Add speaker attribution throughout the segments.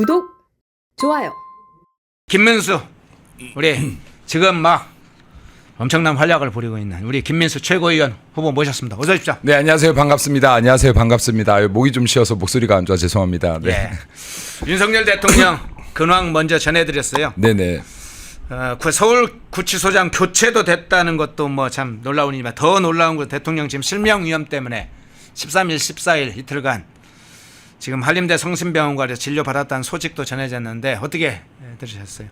Speaker 1: 구독, 좋아요.
Speaker 2: 김민수 우리 지금 막 엄청난 활약을 벌이고 있는 우리 김민수 최고위원 후보 모셨습니다. 어서 오십시오.
Speaker 3: 네, 안녕하세요. 반갑습니다. 안녕하세요. 반갑습니다. 목이 좀 쉬어서 목소리가 안 좋아 죄송합니다. 네.
Speaker 2: 예. 윤석열 대통령 근황 먼저 전해드렸어요.
Speaker 3: 네네.
Speaker 2: 그 서울구치소장 교체도 됐다는 것도 뭐 참 놀라운 일이지만 더 놀라운 건 대통령 지금 실명 위험 때문에 13일, 14일 이틀간 지금 한림대 성심병원과에서 진료받았다는 소식도 전해졌는데 어떻게 들으셨어요?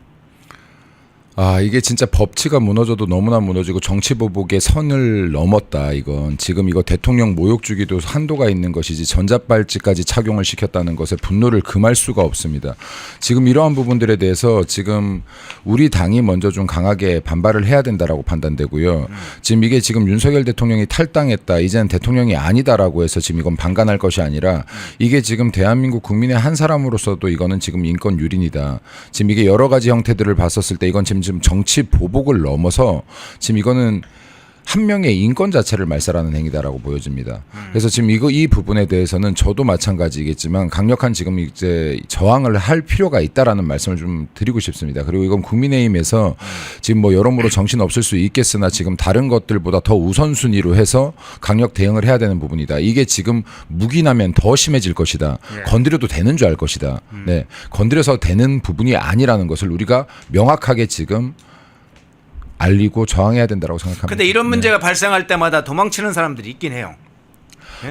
Speaker 3: 아, 이게 진짜 법치가 무너져도 너무나 무너지고 정치보복의 선을 넘었다. 이건 지금 이거 대통령 모욕 주기도 한도가 있는 것이지 전자발찌까지 착용을 시켰다는 것에 분노를 금할 수가 없습니다. 지금 이러한 부분들에 대해서 지금 우리 당이 먼저 좀 강하게 반발을 해야 된다라고 판단되고요. 지금 이게 지금 윤석열 대통령이 탈당했다. 이제는 대통령이 아니다라고 해서 지금 이건 방관할 것이 아니라 이게 지금 대한민국 국민의 한 사람으로서도 이거는 지금 인권 유린이다. 지금 이게 여러 가지 형태들을 봤었을 때 이건 지금 정치 보복을 넘어서 지금 이거는 한 명의 인권 자체를 말살하는 행위다라고 보여집니다. 그래서 지금 이 부분에 대해서는 저도 마찬가지겠지만 강력한 지금 이제 저항을 할 필요가 있다라는 말씀을 좀 드리고 싶습니다. 그리고 이건 국민의힘에서 지금 뭐 여러모로 정신 없을 수 있겠으나 지금 다른 것들보다 더 우선순위로 해서 강력 대응을 해야 되는 부분이다. 이게 지금 묵인하면 더 심해질 것이다. 건드려도 되는 줄 알 것이다. 네, 건드려서 되는 부분이 아니라는 것을 우리가 명확하게 지금 알리고 저항해야 된다고 생각합니다.
Speaker 2: 근데 이런 문제가 발생할 때마다 도망치는 사람들이 있긴 해요.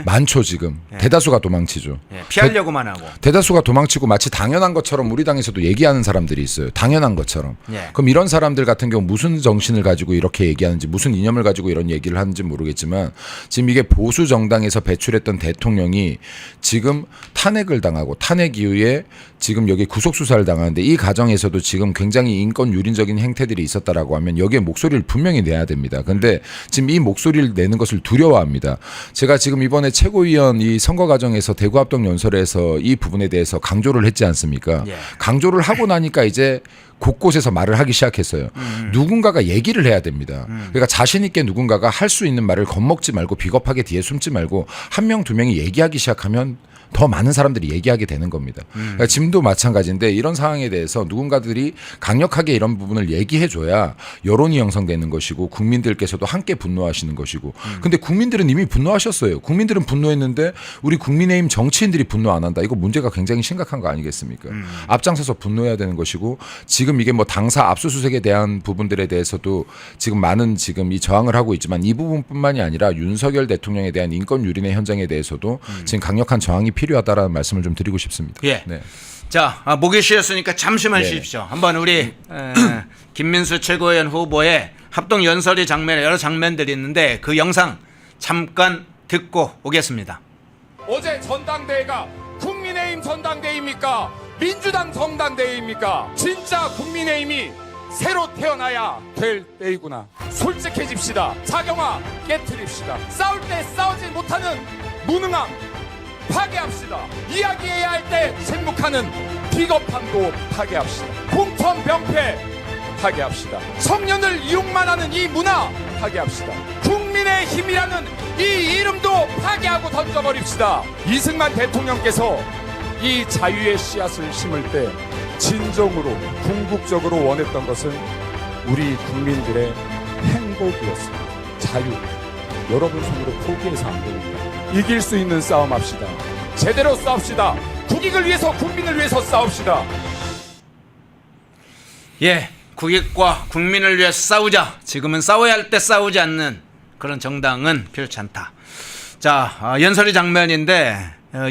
Speaker 3: 많죠 지금. 대다수가 도망치죠.
Speaker 2: 피하려고만 하고.
Speaker 3: 대다수가 도망치고 마치 당연한 것처럼 우리 당에서도 얘기하는 사람들이 있어요. 당연한 것처럼. 그럼 이런 사람들 같은 경우 무슨 정신을 가지고 이렇게 얘기하는지 무슨 이념을 가지고 이런 얘기를 하는지 모르겠지만 지금 이게 보수 정당에서 배출했던 대통령이 지금 탄핵을 당하고 탄핵 이후에 지금 여기 구속수사를 당하는데 이 과정에서도 지금 굉장히 인권 유린적인 행태들이 있었다라고 하면 여기에 목소리를 분명히 내야 됩니다. 근데 지금 이 목소리를 내는 것을 두려워합니다. 제가 지금 이번에 최고위원 이 선거 과정에서 대구합동연설에서 이 부분에 대해서 강조를 했지 않습니까? 강조를 하고 나니까 이제 곳곳에서 말을 하기 시작했어요. 누군가가 얘기를 해야 됩니다. 그러니까 자신 있게 누군가가 할 수 있는 말을 겁먹지 말고 비겁하게 뒤에 숨지 말고 한 명 두 명이 얘기하기 시작하면 더 많은 사람들이 얘기하게 되는 겁니다. 그러니까 지금도 마찬가지인데 이런 상황에 대해서 누군가들이 강력하게 이런 부분을 얘기해줘야 여론이 형성되는 것이고 국민들께서도 함께 분노하시는 것이고 근데 국민들은 이미 분노하셨어요. 국민들은 분노했는데 우리 국민의힘 정치인들이 분노 안 한다. 이거 문제가 굉장히 심각한 거 아니겠습니까? 앞장서서 분노해야 되는 것이고 지금 이게 뭐 당사 압수수색에 대한 부분들에 대해서도 지금 많은 지금 이 저항을 하고 있지만 이 부분뿐만이 아니라 윤석열 대통령에 대한 인권 유린의 현장에 대해서도 지금 강력한 저항이 필요하다라는 말씀을 좀 드리고 싶습니다.
Speaker 2: 예.
Speaker 3: 네.
Speaker 2: 자, 목이 쉬었으니까 잠시만
Speaker 3: 네.
Speaker 2: 쉬십시오. 한번 우리 김민수 최고위원 후보의 합동 연설의 장면, 여러 장면들이 있는데 그 영상 잠깐 듣고 오겠습니다.
Speaker 4: 어제 전당대회가 국민의힘 전당대회입니까? 민주당 전당대회입니까? 진짜 국민의힘이 새로 태어나야 될 때이구나. 솔직해집시다. 자경화 깨트립시다. 싸울 때 싸우지 못하는 무능함 파괴합시다. 이야기해야 할 때 침묵하는 비겁함도 파괴합시다. 공천병폐 파괴합시다. 청년을 이용만 하는 이 문화 파괴합시다. 국민의 힘이라는 이 이름도 파괴하고 던져버립시다. 이승만 대통령께서 이 자유의 씨앗을 심을 때 진정으로 궁극적으로 원했던 것은 우리 국민들의 행복이었습니다. 자유. 여러분 손으로 포기해서 안 됩니다. 이길 수 있는 싸움 합시다. 제대로 싸웁시다. 국익을 위해서 국민을 위해서 싸웁시다.
Speaker 2: 예, 국익과 국민을 위해 싸우자. 지금은 싸워야 할 때 싸우지 않는 그런 정당은 필요치 않다. 자, 연설의 장면인데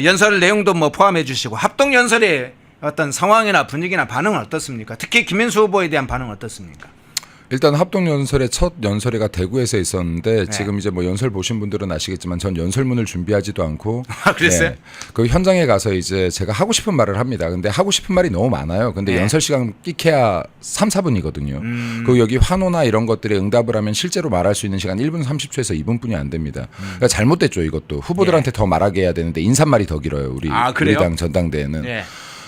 Speaker 2: 연설 내용도 뭐 포함해 주시고 합동 연설의 어떤 상황이나 분위기나 반응은 어떻습니까? 특히 김민수 후보에 대한 반응은 어떻습니까?
Speaker 3: 일단 합동연설의 첫 연설회가 대구에서 있었는데 지금 이제 뭐 연설 보신 분들은 아시겠지만 전 연설문을 준비하지도 않고
Speaker 2: 그랬어요?
Speaker 3: 그 현장에 가서 이제 제가 하고 싶은 말을 합니다. 근데 하고 싶은 말이 너무 많아요. 근데 연설 시간 끼케야 3, 4분이거든요. 그리고 여기 환호나 이런 것들에 응답을 하면 실제로 말할 수 있는 시간 1분 30초에서 2분뿐이 안 됩니다. 그러니까 잘못됐죠, 이것도. 후보들한테 더 말하게 해야 되는데 인사말이 더 길어요. 우리 당 전당대회는.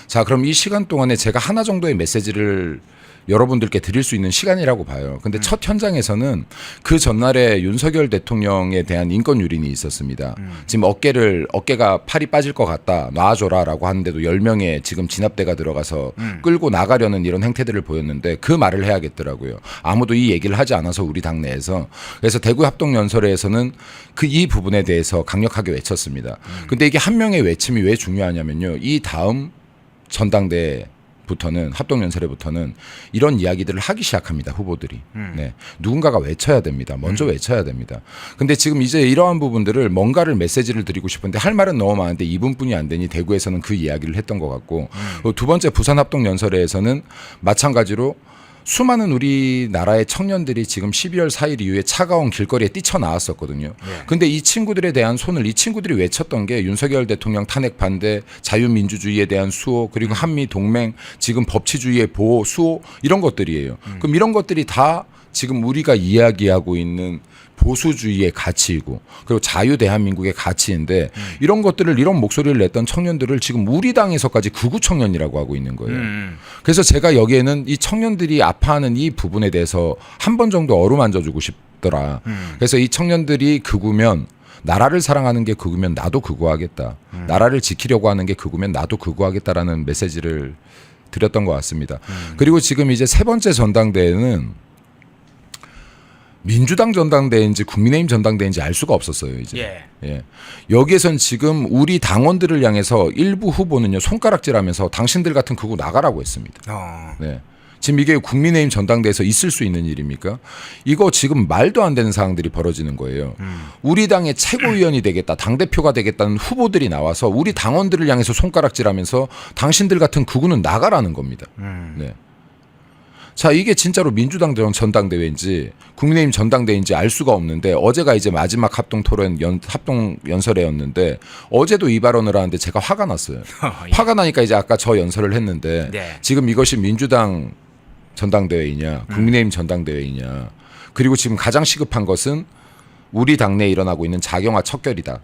Speaker 3: 자, 그럼 이 시간 동안에 제가 하나 정도의 메시지를 여러분들께 드릴 수 있는 시간이라고 봐요. 근데 첫 현장에서는 그 전날에 윤석열 대통령에 대한 인권 유린이 있었습니다. 지금 어깨가 팔이 빠질 것 같다. 놔줘라라고 하는데도 10명의 지금 진압대가 들어가서 끌고 나가려는 이런 행태들을 보였는데 그 말을 해야겠더라고요. 아무도 이 얘기를 하지 않아서 우리 당내에서. 그래서 대구 합동연설회에서는 이 부분에 대해서 강력하게 외쳤습니다. 근데 이게 한 명의 외침이 왜 중요하냐면요. 이 다음 전당대회부터는 합동연설회부터는 이런 이야기들을 하기 시작합니다. 후보들이. 네. 누군가가 외쳐야 됩니다. 먼저 외쳐야 됩니다. 근데 지금 이제 이러한 부분들을 뭔가를 메시지를 드리고 싶은데 할 말은 너무 많은데 2분뿐이 안 되니 대구에서는 그 이야기를 했던 것 같고 두 번째 부산 합동연설회에서는 마찬가지로 수많은 우리나라의 청년들이 지금 12월 4일 이후에 차가운 길거리에 뛰쳐나왔었거든요. 근데 이 친구들에 대한 손을 이 친구들이 외쳤던 게 윤석열 대통령 탄핵 반대, 자유민주주의에 대한 수호, 그리고 한미 동맹, 지금 법치주의의 보호, 수호 이런 것들이에요. 그럼 이런 것들이 다 지금 우리가 이야기하고 있는 보수주의의 가치이고 그리고 자유 대한민국의 가치인데 이런 것들을 이런 목소리를 냈던 청년들을 지금 우리 당에서까지 극우 청년이라고 하고 있는 거예요. 그래서 제가 여기에는 이 청년들이 아파하는 이 부분에 대해서 한 번 정도 어루만져주고 싶더라. 그래서 이 청년들이 극우면 나라를 사랑하는 게 극우면 나도 극우하겠다. 나라를 지키려고 하는 게 극우면 나도 극우하겠다라는 메시지를 드렸던 것 같습니다. 그리고 지금 이제 세 번째 전당대회는 민주당 전당대회인지 국민의힘 전당대회인지 알 수가 없었어요. 이제. 예. 여기에선 지금 우리 당원들을 향해서 일부 후보는요 손가락질하면서 당신들 같은 극우 나가라고 했습니다. 네. 지금 이게 국민의힘 전당대회에서 있을 수 있는 일입니까? 이거 지금 말도 안 되는 상황들이 벌어지는 거예요. 우리 당의 최고위원이 되겠다, 당대표가 되겠다는 후보들이 나와서 우리 당원들을 향해서 손가락질하면서 당신들 같은 극우는 나가라는 겁니다. 네. 자, 이게 진짜로 민주당 전당대회인지 국민의힘 전당대회인지 알 수가 없는데 어제가 이제 마지막 합동 연설회였는데 어제도 이 발언을 하는데 제가 화가 났어요.
Speaker 2: 예.
Speaker 3: 화가 나니까 이제 아까 저 연설을 했는데
Speaker 2: 네.
Speaker 3: 지금 이것이 민주당 전당대회이냐 국민의힘 전당대회이냐 그리고 지금 가장 시급한 것은 우리 당내에 일어나고 있는 자경화 척결이다.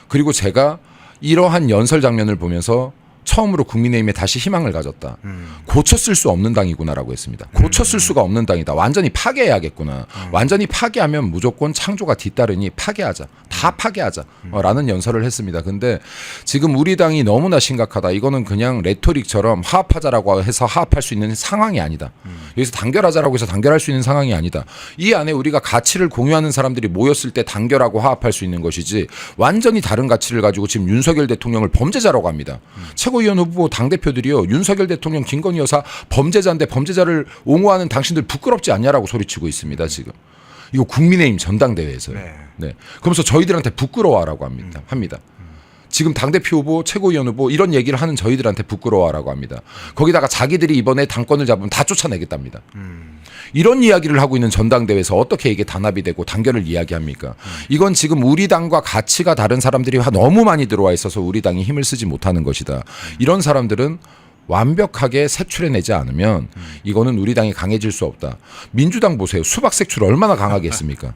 Speaker 3: 그리고 제가 이러한 연설 장면을 보면서 처음으로 국민의힘에 다시 희망을 가졌다. 고쳤을 수 없는 당이구나라고 했습니다. 고쳤을 수가 없는 당이다. 완전히 파괴해야겠구나. 완전히 파괴하면 무조건 창조가 뒤따르니 파괴하자. 다 파괴하자. 라는 연설을 했습니다. 근데 지금 우리 당이 너무나 심각하다. 이거는 그냥 레토릭처럼 화합하자라고 해서 화합할 수 있는 상황이 아니다. 여기서 단결하자라고 해서 단결할 수 있는 상황이 아니다. 이 안에 우리가 가치를 공유하는 사람들이 모였을 때 단결하고 화합할 수 있는 것이지 완전히 다른 가치를 가지고 지금 윤석열 대통령을 범죄자라고 합니다. 최고위원 후보 당대표들이요. 윤석열 대통령 김건희 여사 범죄자인데 범죄자를 옹호하는 당신들 부끄럽지 않냐라고 소리치고 있습니다. 지금. 이거 국민의힘 전당대회에서요. 네. 그러면서 저희들한테 부끄러워하라고 합니다. 지금 당대표 후보, 최고위원 후보 이런 얘기를 하는 저희들한테 부끄러워하라고 합니다. 거기다가 자기들이 이번에 당권을 잡으면 다 쫓아내겠답니다. 이런 이야기를 하고 있는 전당대회에서 어떻게 이게 단합이 되고 단결을 이야기합니까? 이건 지금 우리 당과 가치가 다른 사람들이 너무 많이 들어와 있어서 우리 당이 힘을 쓰지 못하는 것이다. 이런 사람들은 완벽하게 색출해내지 않으면 이거는 우리 당이 강해질 수 없다. 민주당 보세요. 수박 색출 얼마나 강하게 했습니까?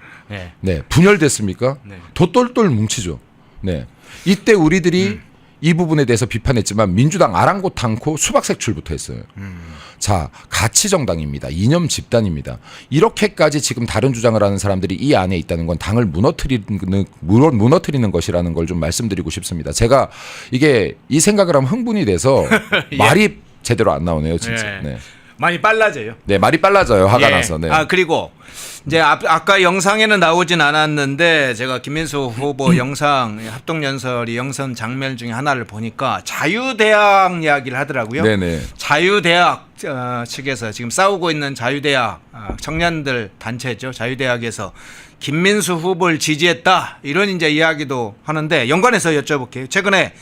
Speaker 3: 네. 분열됐습니까? 더 똘똘 뭉치죠. 네. 이때 우리들이 이 부분에 대해서 비판했지만 민주당 아랑곳않고 수박 색출부터 했어요. 자, 가치 정당입니다. 이념 집단입니다. 이렇게까지 지금 다른 주장을 하는 사람들이 이 안에 있다는 건 당을 무너뜨리는 것이라는 걸 좀 말씀드리고 싶습니다. 제가 이게 이 생각을 하면 흥분이 돼서 말이 제대로 안 나오네요, 진짜. 네.
Speaker 2: 많이 빨라져요.
Speaker 3: 네, 말이 빨라져요. 화가 나서. 네.
Speaker 2: 아, 그리고 이제 아까 영상에는 나오진 않았는데 제가 김민수 후보 영상 합동연설이 영상 장면 중에 하나를 보니까 자유대학 이야기를 하더라고요.
Speaker 3: 네네.
Speaker 2: 자유대학 측에서 지금 싸우고 있는 자유대학 청년들 단체죠. 자유대학에서 김민수 후보를 지지했다 이런 이제 이야기도 하는데 연관해서 여쭤볼게요. 최근에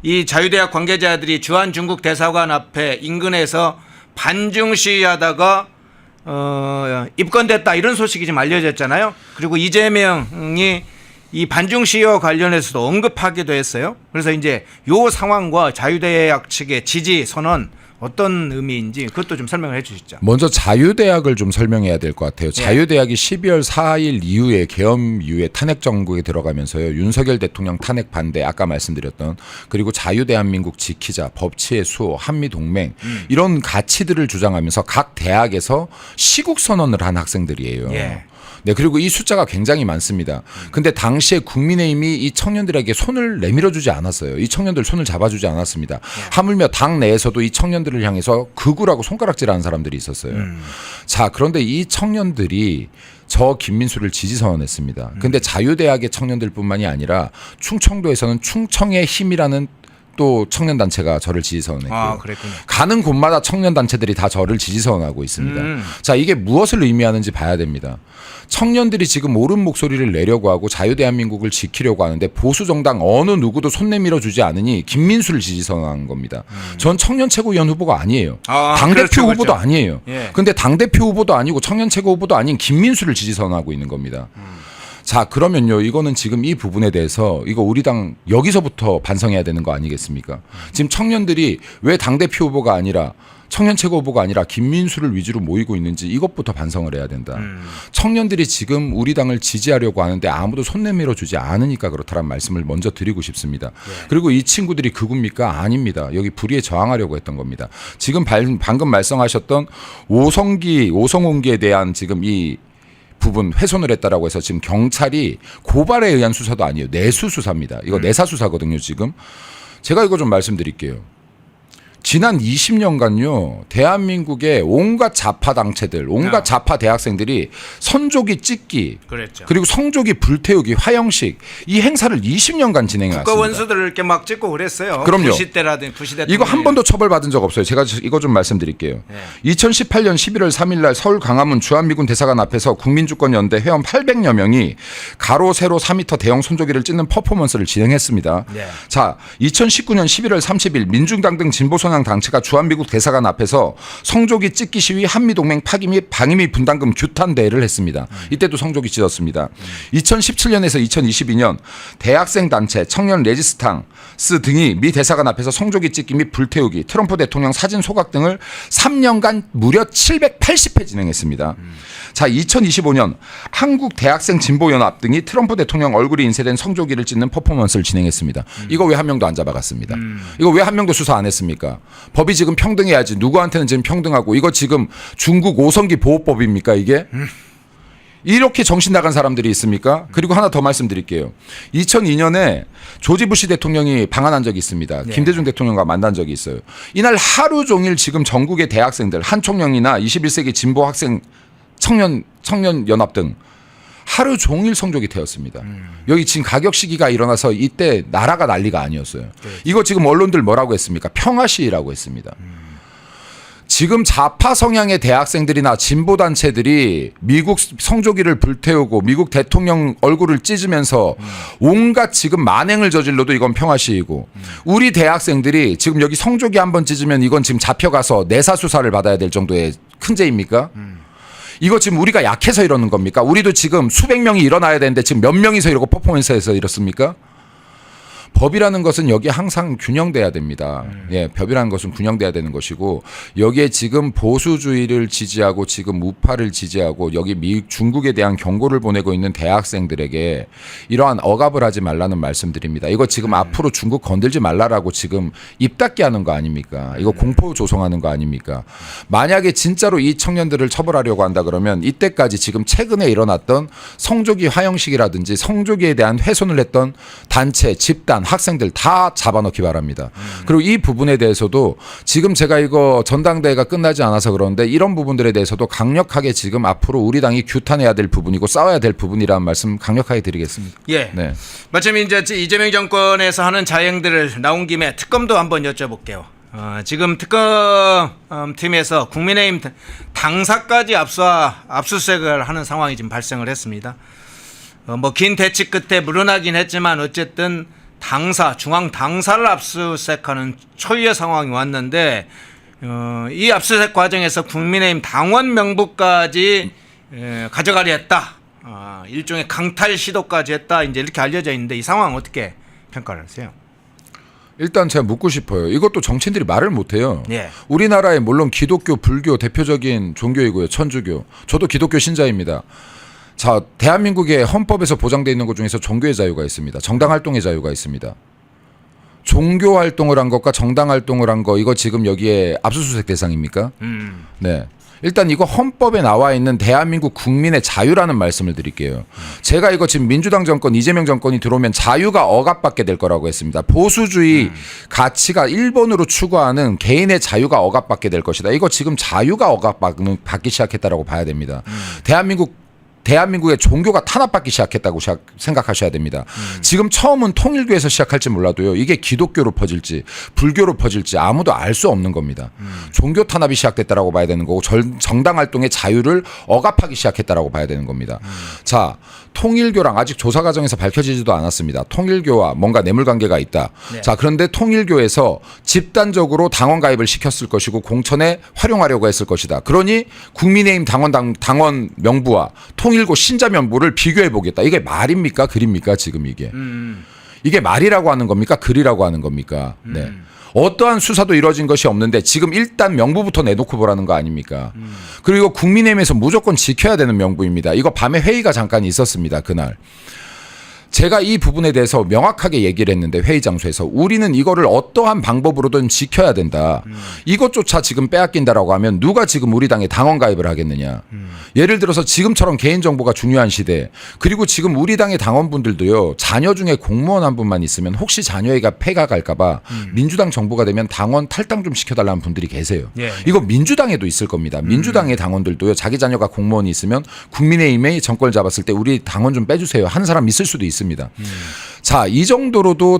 Speaker 2: 이 자유대학 관계자들이 주한 중국 대사관 앞에 인근에서 반중 시위하다가 입건됐다 이런 소식이 좀 알려졌잖아요. 그리고 이재명이 이 반중 시위와 관련해서도 언급하기도 했어요. 그래서 이제 요 상황과 자유대학 측의 지지 선언 어떤 의미인지 그것도 좀 설명을 해주시죠.
Speaker 3: 먼저 자유대학을 좀 설명해야 될 것 같아요. 자유대학이 12월 4일 이후에 계엄 이후에 탄핵 정국에 들어가면서요. 윤석열 대통령 탄핵 반대 아까 말씀드렸던 그리고 자유대한민국 지키자 법치의 수호 한미동맹 이런 가치들을 주장하면서 각 대학에서 시국 선언을 한 학생들이에요.
Speaker 2: 예.
Speaker 3: 네, 그리고 이 숫자가 굉장히 많습니다. 근데 당시에 국민의힘이 이 청년들에게 손을 내밀어주지 않았어요. 이 청년들 손을 잡아주지 않았습니다. 하물며 당 내에서도 이 청년들을 향해서 극우라고 손가락질하는 사람들이 있었어요. 자, 그런데 이 청년들이 저 김민수를 지지 선언했습니다. 근데 자유대학의 청년들뿐만이 아니라 충청도에서는 충청의 힘이라는 또 청년단체가 저를 지지선언했고요.
Speaker 2: 아, 그랬군요.
Speaker 3: 가는 곳마다 청년단체들이 다 저를 지지선언하고 있습니다. 자, 이게 무엇을 의미하는지 봐야 됩니다. 청년들이 지금 옳은 목소리를 내려고 하고 자유대한민국을 지키려고 하는데 보수정당 어느 누구도 손 내밀어 주지 않으니 김민수를 지지선언한 겁니다. 전 청년 최고위원 후보가 아니에요. 당대표
Speaker 2: 그렇죠,
Speaker 3: 후보도
Speaker 2: 그렇죠.
Speaker 3: 아니에요.
Speaker 2: 예.
Speaker 3: 근데 당대표 후보도 아니고 청년 최고 후보도 아닌 김민수를 지지선언하고 있는 겁니다. 자, 그러면요. 이거는 지금 이 부분에 대해서 이거 우리 당 여기서부터 반성해야 되는 거 아니겠습니까? 지금 청년들이 왜 당대표 후보가 아니라 청년 최고 후보가 아니라 김민수를 위주로 모이고 있는지 이것부터 반성을 해야 된다. 청년들이 지금 우리 당을 지지하려고 하는데 아무도 손 내밀어 주지 않으니까 그렇다는 말씀을 먼저 드리고 싶습니다. 그리고 이 친구들이 극우입니까? 아닙니다. 여기 불의에 저항하려고 했던 겁니다. 지금 방금 말씀하셨던 오성홍기에 대한 지금 이 부분 훼손을 했다라고 해서 지금 경찰이 고발에 의한 수사도 아니에요. 내수 수사입니다. 이거 내사 수사거든요, 지금. 제가 이거 좀 말씀드릴게요. 지난 20년간요, 대한민국의 온갖 좌파 당체들, 온갖 좌파 대학생들이 선조기 찍기,
Speaker 2: 그랬죠.
Speaker 3: 그리고 성조기 불태우기, 화형식 이 행사를 20년간 진행해 왔습니다.
Speaker 2: 국가 원수들을 이렇게 막 찍고 그랬어요.
Speaker 3: 그럼요.
Speaker 2: 구시대라든지 구시대
Speaker 3: 이거 한 번도 처벌받은 적 없어요. 제가 이거 좀 말씀드릴게요. 2018년 11월 3일 날 서울 강화문 주한미군 대사관 앞에서 국민주권연대 회원 800여 명이 가로 세로 4m 대형 손조기를 찢는 퍼포먼스를 진행했습니다.
Speaker 2: 네.
Speaker 3: 자, 2019년 11월 30일 민중당 등 진보성향 당체가 주한미국 대사관 앞에서 성조기 찢기 시위 한미동맹 파기 및 방위미 분담금 규탄 대회를 했습니다. 이때도 성조기 찢었습니다. 2017년에서 2022년 대학생 단체 청년 레지스탕스 등이 미 대사관 앞에서 성조기 찢기 및 불태우기, 트럼프 대통령 사진 소각 등을 3년간 무려 780회 진행했습니다. 자, 2025년 한국 대학생 진보연합 등이 트럼프 대통령 얼굴이 인쇄된 성조기를 찢는 퍼포먼스를 진행했습니다. 이거 왜 한 명도 안 잡아갔습니다. 이거 왜 한 명도 수사 안 했습니까? 법이 지금 평등해야지. 누구한테는 지금 평등하고 이거 지금 중국 5성기 보호법입니까 이게? 이렇게 정신 나간 사람들이 있습니까? 그리고 하나 더 말씀드릴게요. 2002년에 조지 부시 대통령이 방한한 적이 있습니다. 김대중 대통령과 만난 적이 있어요. 이날 하루 종일 지금 전국의 대학생들, 한총령이나 21세기 진보 학생 청년 연합 등 하루 종일 성조기 태웠습니다. 여기 지금 가격 시기가 일어나서 이때 나라가 난리가 아니었어요. 이거 지금 언론들 뭐라고 했습니까? 평화 시위라고 했습니다. 지금 좌파 성향의 대학생들이나 진보 단체들이 미국 성조기를 불태우고 미국 대통령 얼굴을 찢으면서 온갖 지금 만행을 저질러도 이건 평화 시위고 우리 대학생들이 지금 여기 성조기 한번 찢으면 이건 지금 잡혀가서 내사 수사를 받아야 될 정도의 큰 죄입니까? 이거 지금 우리가 약해서 이러는 겁니까? 우리도 지금 수백 명이 일어나야 되는데 지금 몇 명이서 이러고 퍼포먼스에서 이렇습니까? 법이라는 것은 여기에 항상 균형돼야 됩니다. 예, 법이라는 것은 균형돼야 되는 것이고 여기에 지금 보수주의를 지지하고 지금 우파를 지지하고 여기 중국에 대한 경고를 보내고 있는 대학생들에게 이러한 억압을 하지 말라는 말씀드립니다. 이거 지금 앞으로 중국 건들지 말라라고 지금 입 닫게 하는 거 아닙니까? 이거 공포 조성하는 거 아닙니까? 만약에 진짜로 이 청년들을 처벌하려고 한다 그러면 이때까지 지금 최근에 일어났던 성조기 화형식이라든지 성조기에 대한 훼손을 했던 단체, 집단, 학생들 다 잡아넣기 바랍니다. 그리고 이 부분에 대해서도 지금 제가 이거 전당대회가 끝나지 않아서 그러는데 이런 부분들에 대해서도 강력하게 지금 앞으로 우리 당이 규탄해야 될 부분이고 싸워야 될 부분이라는 말씀 강력하게 드리겠습니다.
Speaker 2: 예.
Speaker 3: 네.
Speaker 2: 마침 이제 이재명 정권에서 하는 자행들을 나온 김에 특검도 한번 여쭤볼게요. 지금 특검 팀에서 국민의힘 당사까지 압수수색을 하는 상황이 지금 발생을 했습니다. 뭐 긴 대치 끝에 물러나긴 했지만 어쨌든 중앙 당사를 압수수색하는 초유의 상황이 왔는데 이 압수수색 과정에서 국민의힘 당원 명부까지 가져가려 했다. 일종의 강탈 시도까지 했다. 이제 이렇게 알려져 있는데 이 상황 어떻게 평가를 하세요?
Speaker 3: 일단 제가 묻고 싶어요. 이것도 정치인들이 말을 못해요.
Speaker 2: 예.
Speaker 3: 우리나라에 물론 기독교, 불교 대표적인 종교이고요. 천주교. 저도 기독교 신자입니다. 자, 대한민국의 헌법에서 보장되어 있는 것 중에서 종교의 자유가 있습니다. 정당 활동의 자유가 있습니다. 종교 활동을 한 것과 정당 활동을 한 거 이거 지금 여기에 압수수색 대상입니까? 네. 일단 이거 헌법에 나와 있는 대한민국 국민의 자유라는 말씀을 드릴게요. 제가 이거 지금 민주당 정권, 이재명 정권이 들어오면 자유가 억압받게 될 거라고 했습니다. 보수주의 가치가 1번으로 추구하는 개인의 자유가 억압받게 될 것이다. 이거 지금 자유가 억압받기 시작했다라고 봐야 됩니다. 대한민국의 종교가 탄압받기 시작했다고 생각하셔야 됩니다. 지금 처음은 통일교에서 시작할지 몰라도요. 이게 기독교로 퍼질지 불교로 퍼질지 아무도 알 수 없는 겁니다. 종교 탄압이 시작됐다라고 봐야 되는 거고 정당 활동의 자유를 억압하기 시작했다라고 봐야 되는 겁니다. 자, 통일교랑 아직 조사 과정에서 밝혀지지도 않았습니다. 통일교와 뭔가 뇌물 관계가 있다.
Speaker 2: 네.
Speaker 3: 자, 그런데 통일교에서 집단적으로 당원 가입을 시켰을 것이고 공천에 활용하려고 했을 것이다. 그러니 국민의힘 당원 명부와 통일교 신자 명부를 비교해 보겠다. 이게 말입니까? 글입니까? 지금 이게. 이게 말이라고 하는 겁니까? 글이라고 하는 겁니까? 네. 어떠한 수사도 이루어진 것이 없는데 지금 일단 명부부터 내놓고 보라는 거 아닙니까? 그리고 국민의힘에서 무조건 지켜야 되는 명부입니다. 이거 밤에 회의가 잠깐 있었습니다. 그날. 제가 이 부분에 대해서 명확하게 얘기를 했는데 회의 장소에서 우리는 이거를 어떠한 방법으로든 지켜야 된다. 이것조차 지금 빼앗긴다라고 하면 누가 지금 우리 당에 당원 가입을 하겠느냐. 예를 들어서 지금처럼 개인정보가 중요한 시대 그리고 지금 우리 당의 당원분들도요. 자녀 중에 공무원 한 분만 있으면 혹시 자녀가 폐가 갈까 봐 민주당 정부가 되면 당원 탈당 좀 시켜달라는 분들이 계세요.
Speaker 2: 예.
Speaker 3: 이거 민주당에도 있을 겁니다. 민주당의 당원들도요. 자기 자녀가 공무원이 있으면 국민의힘이 정권을 잡았을 때 우리 당원 좀 빼주세요. 하는 사람 있을 수도 있습니다. 자, 이 정도로도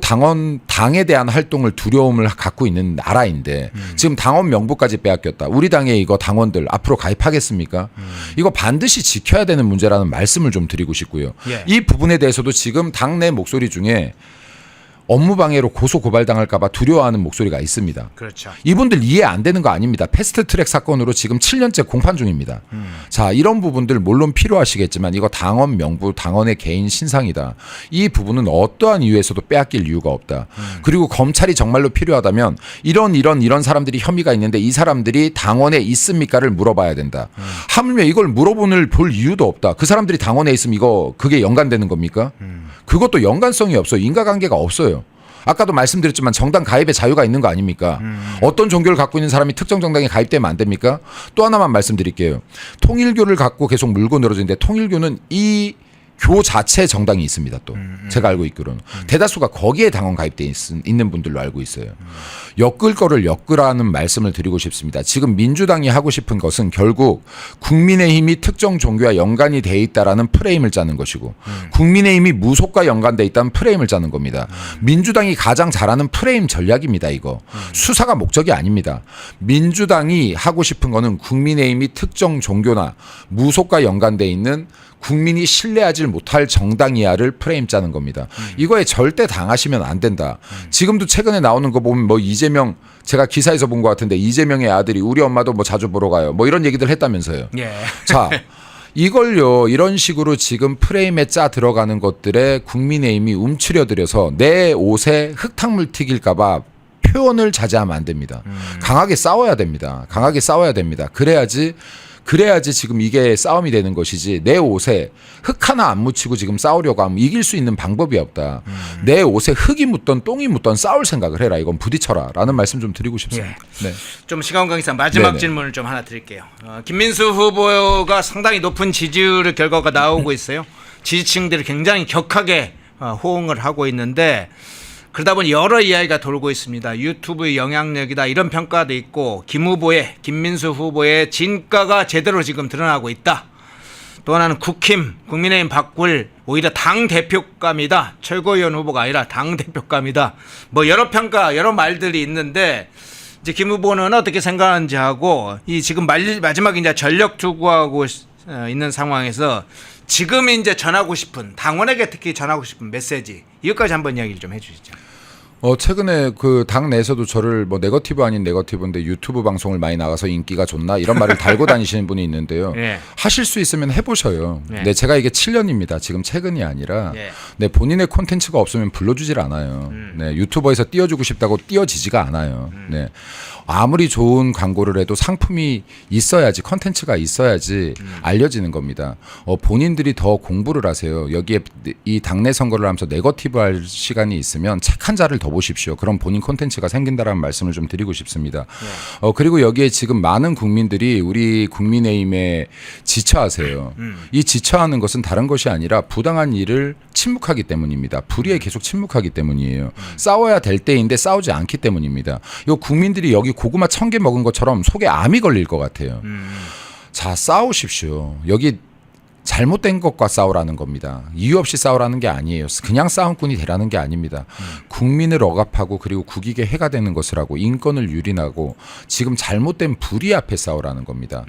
Speaker 3: 당에 대한 활동을 두려움을 갖고 있는 나라인데 지금 당원 명부까지 빼앗겼다. 우리 당의 이거 당원들 앞으로 가입하겠습니까? 이거 반드시 지켜야 되는 문제라는 말씀을 좀 드리고 싶고요.
Speaker 2: 예.
Speaker 3: 이 부분에 대해서도 지금 당내 목소리 중에 업무방해로 고소 고발당할까 봐 두려워하는 목소리가 있습니다.
Speaker 2: 그렇죠.
Speaker 3: 이분들 이해 안 되는 거 아닙니다. 패스트트랙 사건으로 지금 7년째 공판 중입니다. 자, 이런 부분들 물론 필요하시겠지만 이거 당원 명부, 당원의 개인 신상이다. 이 부분은 어떠한 이유에서도 빼앗길 이유가 없다. 그리고 검찰이 정말로 필요하다면 이런 사람들이 혐의가 있는데 이 사람들이 당원에 있습니까를 물어봐야 된다. 하물며 이걸 볼 이유도 없다. 그 사람들이 당원에 있으면 그게 연관되는 겁니까? 그것도 연관성이 없어요. 인과관계가 없어요. 아까도 말씀드렸지만 정당 가입의 자유가 있는 거 아닙니까? 어떤 종교를 갖고 있는 사람이 특정 정당에 가입되면 안 됩니까? 또 하나만 말씀드릴게요. 통일교를 갖고 계속 물고 늘어지는데 통일교는 이 교 자체 정당이 있습니다. 또 제가 알고 있기로는 대다수가 거기에 당원 가입돼 있는 분들로 알고 있어요. 엮을 거를 엮으라는 말씀을 드리고 싶습니다. 지금 민주당이 하고 싶은 것은 결국 국민의힘이 특정 종교와 연관이 돼 있다라는 프레임을 짜는 것이고 국민의힘이 무속과 연관돼 있다는 프레임을 짜는 겁니다. 민주당이 가장 잘하는 프레임 전략입니다. 이거 수사가 목적이 아닙니다. 민주당이 하고 싶은 거는 국민의힘이 특정 종교나 무속과 연관돼 있는 국민이 신뢰하지 못할 정당이야를 프레임 짜는 겁니다. 이거에 절대 당하시면 안 된다. 지금도 최근에 나오는 거 보면 뭐 이재명 제가 기사에서 본 것 같은데 이재명의 아들이 우리 엄마도 뭐 자주 보러 가요. 뭐 이런 얘기들 했다면서요.
Speaker 2: 예.
Speaker 3: 자, 이걸요 이런 식으로 지금 프레임에 짜 들어가는 것들에 국민의힘이 움츠려들여서 내 옷에 흙탕물 튀길까 봐 표현을 자제하면 안 됩니다. 강하게 싸워야 됩니다. 강하게 싸워야 됩니다. 그래야지 지금 이게 싸움이 되는 것이지 내 옷에 흙 하나 안 묻히고 지금 싸우려고 하면 이길 수 있는 방법이 없다. 내 옷에 흙이 묻던 똥이 묻던 싸울 생각을 해라. 이건 부딪혀라 라는 말씀 좀 드리고 싶습니다.
Speaker 2: 예.
Speaker 3: 네.
Speaker 2: 좀 시간 관계상 마지막
Speaker 3: 네네.
Speaker 2: 질문을 좀 하나 드릴게요. 김민수 후보가 상당히 높은 지지율 결과가 나오고 있어요. 지지층들이 굉장히 격하게 호응을 하고 있는데 그러다 보니 여러 이야기가 돌고 있습니다. 유튜브의 영향력이다 이런 평가도 있고 김민수 후보의 진가가 제대로 지금 드러나고 있다. 또 하나는 국민의힘 바꿀 오히려 당대표감이다. 최고위원 후보가 아니라 당대표감이다. 뭐 여러 평가 여러 말들이 있는데 이제 김 후보는 어떻게 생각하는지 하고 이 지금 마지막에 이제 전력 투구하고 있는 상황에서 지금 이제 전하고 싶은 당원에게 특히 전하고 싶은 메시지 이것까지 한번 이야기를 좀 해주시죠.
Speaker 3: 최근에 그 당 내에서도 저를 뭐 네거티브 아닌 네거티브인데 유튜브 방송을 많이 나가서 인기가 좋나 이런 말을 달고 다니시는 분이 있는데요.
Speaker 2: 예.
Speaker 3: 하실 수 있으면 해보셔요.
Speaker 2: 예.
Speaker 3: 네, 제가 이게 7년입니다. 지금 최근이 아니라
Speaker 2: 예.
Speaker 3: 네, 본인의 콘텐츠가 없으면 불러주질 않아요. 네, 유튜버에서 띄워주고 싶다고 띄워지지가 않아요. 네. 아무리 좋은 광고를 해도 상품이 있어야지 컨텐츠가 있어야지 알려지는 겁니다. 본인들이 더 공부를 하세요. 여기에 이 당내 선거를 하면서 네거티브 할 시간이 있으면 책 한 자를 더 보십시오. 그럼 본인 콘텐츠가 생긴다라는 말씀을 좀 드리고 싶습니다. 그리고 여기에 지금 많은 국민들이 우리 국민의힘에 지쳐하세요. 이 지쳐하는 것은 다른 것이 아니라 부당한 일을 침묵하기 때문입니다. 불의에 계속 침묵하기 때문이에요. 싸워야 될 때인데 싸우지 않기 때문입니다. 이 국민들이 여기 고구마 1000개 먹은 것처럼 속에 암이 걸릴 것 같아요. 자, 싸우십시오. 여기 잘못된 것과 싸우라는 겁니다. 이유 없이 싸우라는 게 아니에요. 그냥 싸움꾼이 되라는 게 아닙니다. 국민을 억압하고 그리고 국익에 해가 되는 것을 하고 인권을 유린하고 지금 잘못된 불의 앞에 싸우라는 겁니다.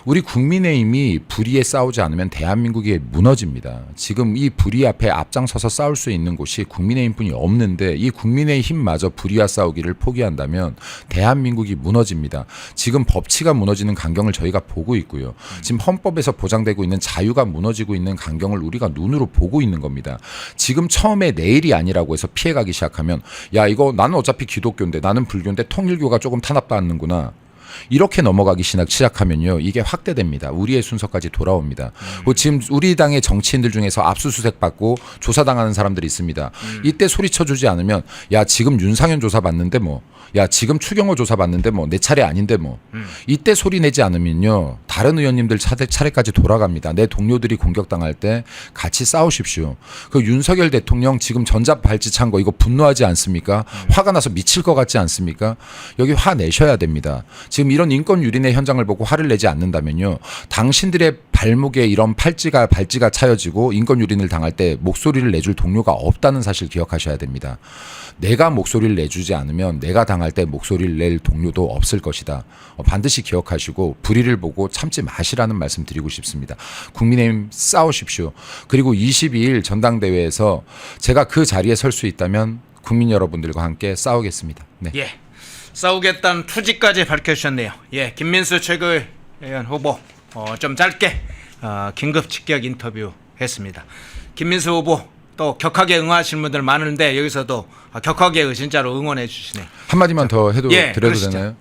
Speaker 3: 우리 국민의힘이 불의에 싸우지 않으면 대한민국이 무너집니다. 지금 이 불의 앞에 앞장서서 싸울 수 있는 곳이 국민의힘뿐이 없는데 이 국민의힘마저 불의와 싸우기를 포기한다면 대한민국이 무너집니다. 지금 법치가 무너지는 광경을 저희가 보고 있고요. 지금 헌법에서 보장되고 있는 자유가 무너지고 있는 광경을 우리가 눈으로 보고 있는 겁니다. 지금 처음에 내일이 아니라고 해서 피해가기 시작하면 야 이거 나는 어차피 기독교인데 나는 불교인데 통일교가 조금 탄압받는구나. 이렇게 넘어가기 시작하면요 이게 확대됩니다. 우리의 순서까지 돌아옵니다. 지금 우리 당의 정치인들 중에서 압수수색 받고 조사당하는 사람들이 있습니다. 이때 소리쳐주지 않으면 야 지금 윤상현 조사받는데 뭐 야 지금 추경호 조사받는데 뭐 내 차례 아닌데 뭐 이때 소리 내지 않으면요 다른 의원님들 차례까지 돌아갑니다. 내 동료들이 공격당할 때 같이 싸우십시오. 그 윤석열 대통령 지금 전자발찌 찬 거 이거 분노하지 않습니까? 화가 나서 미칠 것 같지 않습니까? 여기 화 내셔야 됩니다. 지금 이런 인권 유린의 현장을 보고 화를 내지 않는다면요 당신들의 발목에 이런 발찌가 차여지고 인권 유린을 당할 때 목소리를 내줄 동료가 없다는 사실 기억하셔야 됩니다. 내가 목소리를 내주지 않으면 내가 당할 때 목소리를 낼 동료도 없을 것이다. 반드시 기억하시고 불의를 보고 참지 마시라는 말씀 드리고 싶습니다. 국민의힘 싸우십시오. 그리고 22일 전당대회에서 제가 그 자리에 설 수 있다면 국민 여러분들과 함께 싸우겠습니다. 네.
Speaker 2: 예. 싸우겠다는 투지까지 밝혀주셨네요. 예, 김민수 최고위원 후보 좀 짧게 긴급 직격 인터뷰 했습니다. 김민수 후보 또 격하게 응하시는 분들 많은데 여기서도 격하게 진짜로 응원해 주시네요.
Speaker 3: 한마디만 더 해도 드려도 그러시죠. 되나요?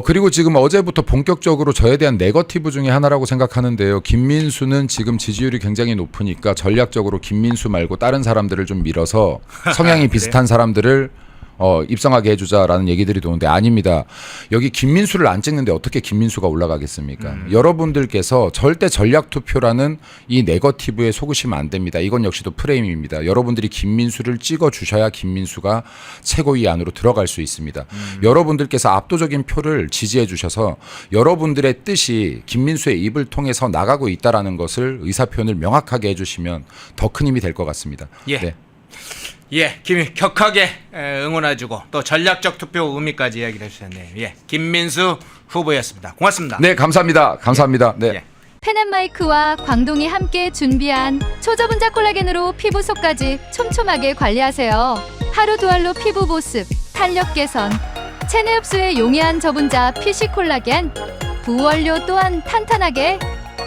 Speaker 3: 그리고 지금 어제부터 본격적으로 저에 대한 네거티브 중에 하나라고 생각하는데요. 김민수는 지금 지지율이 굉장히 높으니까 전략적으로 김민수 말고 다른 사람들을 좀 밀어서 성향이 비슷한 사람들을 입성하게 해주자라는 얘기들이 도는데 아닙니다. 여기 김민수를 안 찍는데 어떻게 김민수가 올라가겠습니까? 여러분들께서 절대 전략투표라는 이 네거티브에 속으시면 안 됩니다. 이건 역시도 프레임입니다. 여러분들이 김민수를 찍어주셔야 김민수가 최고위 안으로 들어갈 수 있습니다. 여러분들께서 압도적인 표를 지지해 주셔서 여러분들의 뜻이 김민수의 입을 통해서 나가고 있다는 것을 의사표현을 명확하게 해주시면 더 큰 힘이 될 것 같습니다.
Speaker 2: 예.
Speaker 3: 네.
Speaker 2: 예, 격하게 응원해주고 또 전략적 투표 의미까지 이야기를 해주셨네요. 예, 김민수 후보였습니다. 고맙습니다.
Speaker 3: 네, 감사합니다. 감사합니다. 네.
Speaker 2: 예.
Speaker 1: 펜앤마이크와 광동이 함께 준비한 초저분자 콜라겐으로 피부 속까지 촘촘하게 관리하세요. 하루 두 알로 피부 보습, 탄력 개선, 체내 흡수에 용이한 저분자 PC 콜라겐, 부원료 또한 탄탄하게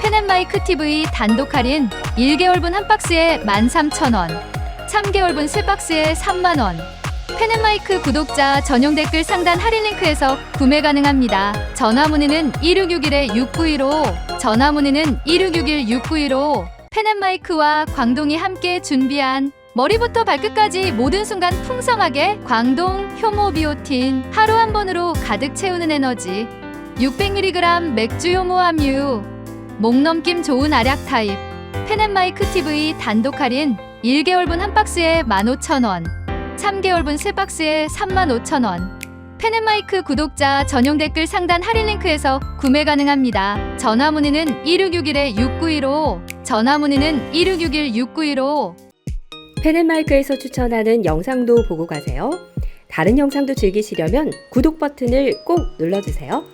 Speaker 1: 펜앤마이크 TV 단독 할인 1개월분 한 박스에 13,000원, 3개월분 3박스에 30,000원. 펜앤마이크 구독자 전용 댓글 상단 할인 링크에서 구매 가능합니다. 전화 문의는 1661-6915, 전화 문의는 1661-6915. 펜앤마이크와 광동이 함께 준비한 머리부터 발끝까지 모든 순간 풍성하게 광동 효모 비오틴 하루 한 번으로 가득 채우는 에너지 600mg 맥주 효모 함유 목 넘김 좋은 알약 타입 펜앤마이크 TV 단독 할인 1개월분 한 박스에 15,000원, 3개월분 3박스에 35,000원. 펜앤마이크 구독자 전용 댓글 상단 할인 링크에서 구매 가능합니다. 전화 문의는 1661-6915, 전화 문의는 1661-6915.
Speaker 5: 펜앤마이크에서 추천하는 영상도 보고 가세요. 다른 영상도 즐기시려면 구독 버튼을 꼭 눌러주세요.